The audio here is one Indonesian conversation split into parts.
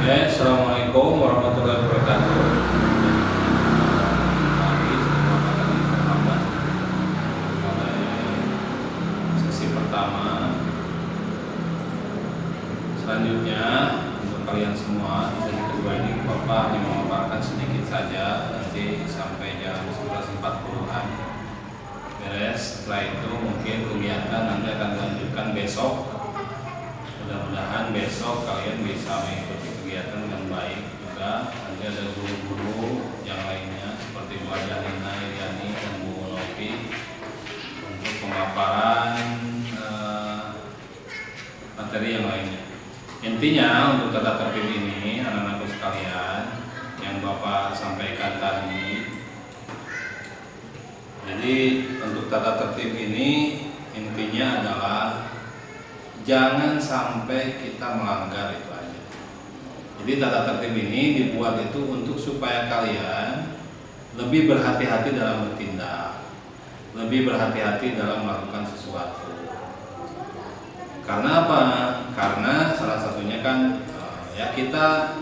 Ya, Assalamualaikum warahmatullahi wabarakatuh. Pagi semua kami terlambat oleh sesi pertama. Selanjutnya untuk kalian semua di sesi kedua ini Bapak hanya memaparkan sedikit saja, nanti sampai jam 11.40-an beres. Setelah itu mungkin kegiatan nanti akan dilanjutkan besok. Mudah-mudahan besok kalian bisa mengikuti kegiatan dengan baik juga. Nanti ada guru-guru yang lainnya seperti Bu Ajalina, Iriani, dan Bu Nopi untuk pemaparan materi yang lainnya. Intinya untuk tata tertib ini anak-anakku sekalian yang Bapak sampaikan tadi. Jadi untuk tata tertib ini intinya adalah jangan sampai kita melanggar, itu aja. Jadi tata tertib ini dibuat itu untuk supaya kalian lebih berhati-hati dalam bertindak, lebih berhati-hati dalam melakukan sesuatu. Karena apa? Karena salah satunya kan ya kita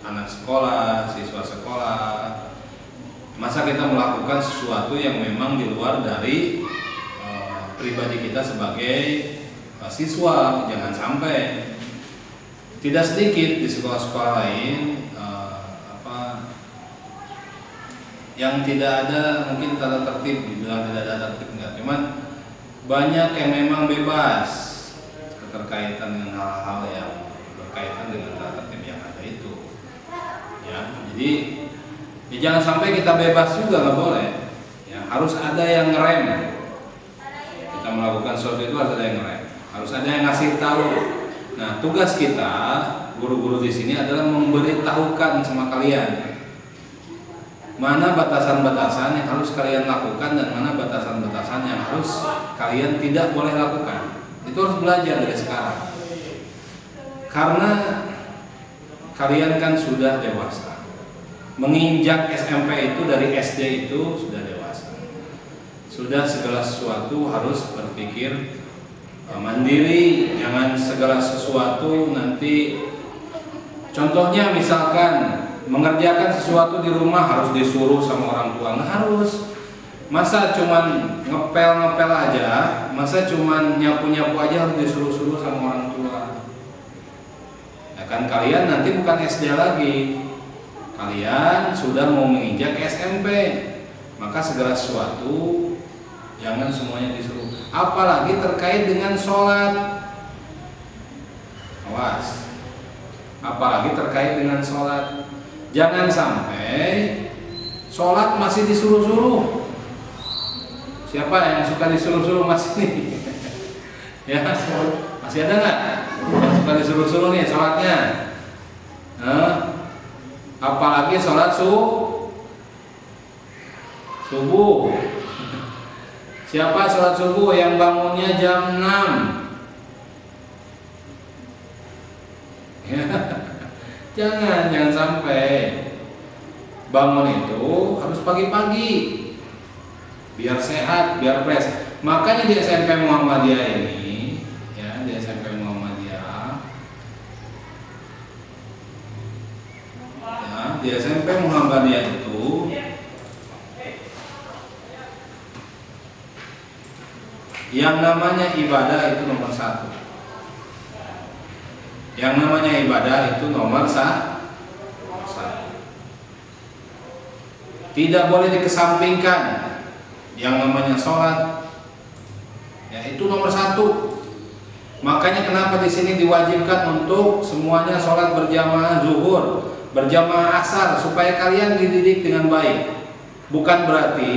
anak sekolah, siswa sekolah, masa kita melakukan sesuatu yang memang di luar dari pribadi kita sebagai siswa. Jangan sampai. Tidak sedikit di sekolah-sekolah lain yang tidak ada mungkin tata tertib, dibilang tidak ada tata tertib enggak, cuman banyak yang memang bebas keterkaitan dengan hal-hal yang berkaitan dengan tata tertib yang ada itu ya. Jadi ya jangan sampai kita bebas juga, nggak boleh ya, harus ada yang ngerem. Kita melakukan sesuatu itu harus ada yang ngerem, harus ada yang ngasih tahu. Nah, tugas kita guru-guru di sini adalah memberitahukan sama kalian mana batasan-batasan yang harus kalian lakukan dan mana batasan-batasan yang harus kalian tidak boleh lakukan. Itu harus belajar dari sekarang. Karena kalian kan sudah dewasa. Menginjak SMP itu dari SD itu sudah dewasa. Sudah segala sesuatu harus berpikir mandiri, jangan segala sesuatu nanti, contohnya misalkan mengerjakan sesuatu di rumah harus disuruh sama orang tua. Nggak harus. Masa cuman ngepel aja, masa cuman nyapu aja harus disuruh sama orang tua. Ya kan kalian nanti bukan SD lagi, kalian sudah mau menginjak SMP, maka segala sesuatu jangan semuanya disuruh. Apalagi terkait dengan sholat. Awas. Apalagi terkait dengan sholat. Jangan sampai sholat masih disuruh-suruh. Siapa yang suka disuruh-suruh masih nih? Ya, masih ada nggak yang suka disuruh-suruh nih sholatnya? Apalagi sholat subuh. Siapa sholat subuh yang bangunnya jam 6? Ya, jangan sampai. Bangun itu harus pagi-pagi, biar sehat, biar fresh. Makanya di SMP Muhammadiyah ini, ya di SMP Muhammadiyah, ya di SMP Muhammadiyah itu yang namanya ibadah itu nomor 1. Yang namanya ibadah itu nomor 1. Tidak boleh dikesampingkan. Yang namanya sholat, ya itu nomor 1. Makanya kenapa di sini diwajibkan untuk semuanya sholat berjamaah zuhur, berjamaah asar, supaya kalian dididik dengan baik. Bukan berarti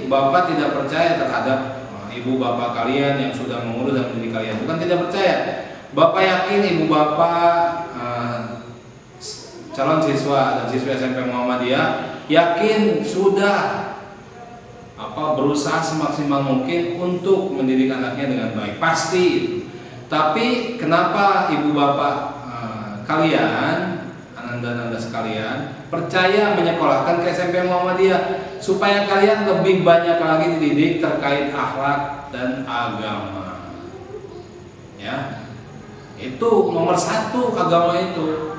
Bapak tidak percaya terhadap ibu bapak kalian yang sudah mengurus dan mendidik kalian. Bukan tidak percaya. Bapak yakin ibu bapak calon siswa dan siswi SMP Muhammadiyah yakin sudah berusaha semaksimal mungkin untuk mendidik anaknya dengan baik. Pasti itu. Tapi kenapa ibu bapak kalian, ananda-ananda sekalian, percaya menyekolahkan ke SMP Muhammadiyah supaya kalian lebih banyak lagi dididik terkait akhlak dan agama. Ya. Itu nomor 1 agama itu.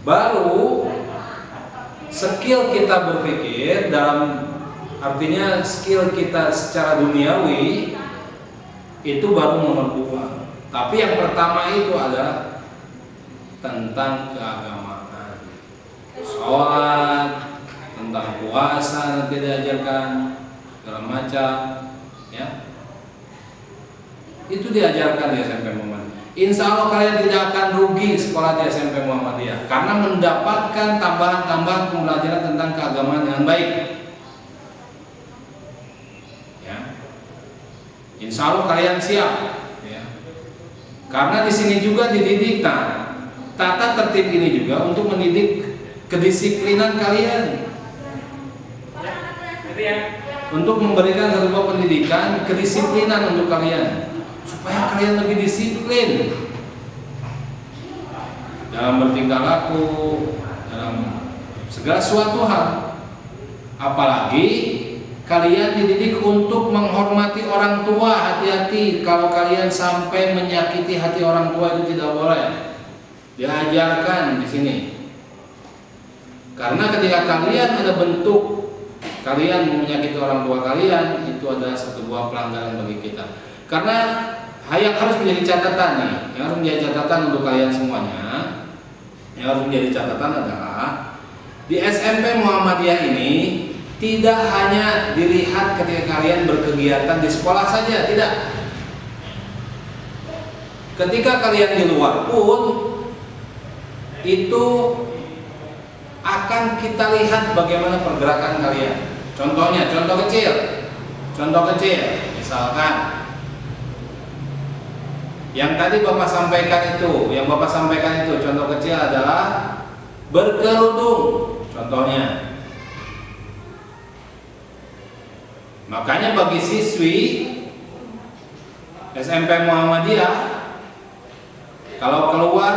baru skill kita berpikir, dalam artinya skill kita secara duniawi itu baru nomor 2. Tapi yang pertama itu adalah tentang keagamaan, sholat, tentang puasa nanti diajarkan, segala macam, ya. Itu diajarkan di SMP Muhammadiyah. Insya Allah kalian tidak akan rugi sekolah di SMP Muhammadiyah karena mendapatkan tambahan-tambahan pembelajaran tentang keagamaan dengan baik. Ya. Insya Allah kalian siap. Ya. Karena di sini juga dididik, tata tertib ini juga untuk mendidik kedisiplinan kalian. Untuk memberikan satu pendidikan kedisiplinan untuk kalian, supaya kalian lebih disiplin dalam bertingkah laku, dalam segala suatu hal. Apalagi kalian dididik untuk menghormati orang tua. Hati-hati kalau kalian sampai menyakiti hati orang tua, itu tidak boleh. Diajarkan di sini. Karena ketika kalian ada bentuk kalian menyakiti orang tua kalian, itu adalah satu buah pelanggaran bagi kita. Karena yang harus menjadi catatan nih, yang harus menjadi catatan untuk kalian semuanya, yang harus menjadi catatan adalah di SMP Muhammadiyah ini tidak hanya dilihat ketika kalian berkegiatan di sekolah saja, tidak. Ketika kalian di luar pun itu akan kita lihat bagaimana pergerakan kalian. Contohnya, contoh kecil, misalkan yang tadi Bapak sampaikan itu, contoh kecil adalah berkerudung, contohnya. Makanya bagi siswi SMP Muhammadiyah, kalau keluar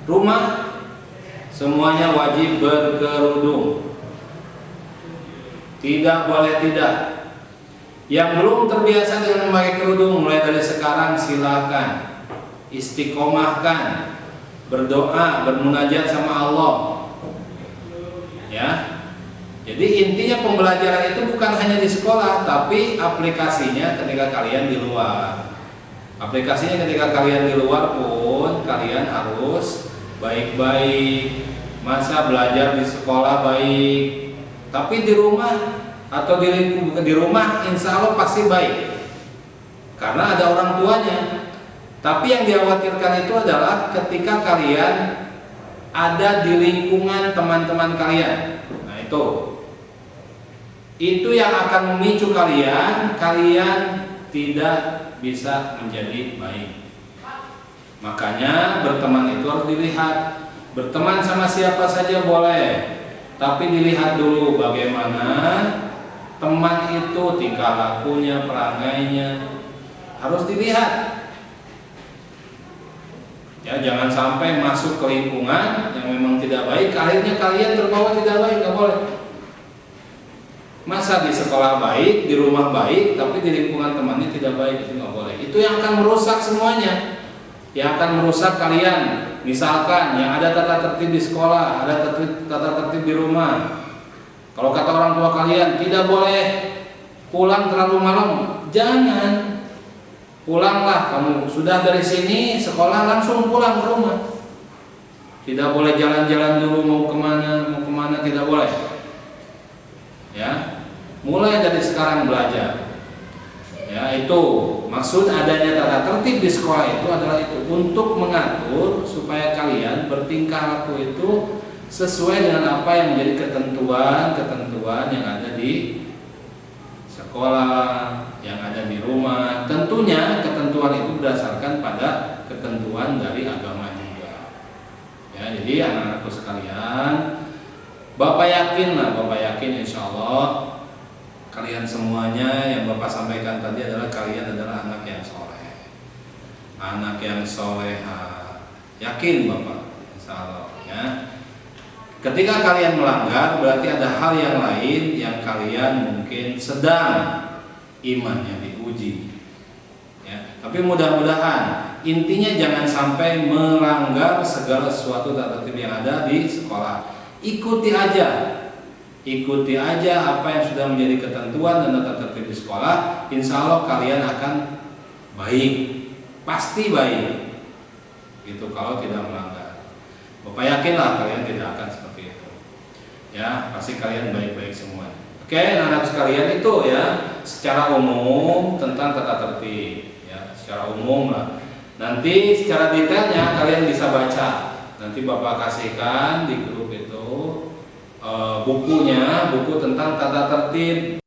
rumah semuanya wajib berkerudung. Tidak boleh tidak. Yang belum terbiasa dengan memakai kerudung, mulai dari sekarang silakan istiqomahkan, berdoa, bermunajat sama Allah. Ya. Jadi intinya pembelajaran itu bukan hanya di sekolah, tapi aplikasinya ketika kalian di luar. Aplikasinya ketika kalian di luar pun kalian harus baik-baik. Masa belajar di sekolah baik, tapi di rumah atau di rumah insya Allah pasti baik, karena ada orang tuanya. Tapi yang dikhawatirkan itu adalah ketika kalian ada di lingkungan teman-teman kalian. Nah itu yang akan memicu kalian tidak bisa menjadi baik. Makanya berteman itu harus dilihat. Berteman sama siapa saja boleh, tapi dilihat dulu bagaimana teman itu, tingkah lakunya, perangainya, harus dilihat. Ya, jangan sampai masuk ke lingkungan yang memang tidak baik, akhirnya kalian terbawa tidak baik, nggak boleh. Masa di sekolah baik, di rumah baik, tapi di lingkungan temannya tidak baik, itu nggak boleh. Itu yang akan merusak semuanya, yang akan merusak kalian. Misalkan yang ada tata tertib di sekolah, ada tata tertib di rumah. Kalau kata orang tua kalian tidak boleh pulang terlalu malam, jangan. Pulanglah kamu, sudah dari sini sekolah langsung pulang ke rumah. Tidak boleh jalan-jalan dulu mau kemana tidak boleh. Ya, mulai dari sekarang belajar. Ya, itu maksud adanya tata tertib di sekolah itu adalah itu, untuk mengatur supaya kalian bertingkah laku itu sesuai dengan apa yang menjadi ketentuan yang ada di sekolah, yang ada di rumah. Tentunya ketentuan itu berdasarkan pada ketentuan dari agama juga. Ya, jadi anak-anakku sekalian, Bapak yakin insya Allah kalian semuanya yang Bapak sampaikan tadi adalah kalian adalah anak yang soleh, anak yang soleha. Yakin Bapak, insya Allah. Ya. Ketika kalian melanggar, berarti ada hal yang lain yang kalian mungkin sedang imannya diuji. Ya. Tapi mudah-mudahan intinya jangan sampai melanggar segala sesuatu tata tertib yang ada di sekolah. Ikuti aja apa yang sudah menjadi ketentuan dan tata tertib di sekolah. Insya Allah kalian akan baik, pasti baik. Itu kalau tidak melanggar. Bapak yakinlah kalian tidak akan seperti itu. Ya, pasti kalian baik-baik semua. Oke, anak-anak sekalian, itu ya secara umum tentang tata tertib. Ya, secara umum lah. Nanti secara detailnya kalian bisa baca. Nanti Bapak kasihkan di grup itu buku tentang tata tertib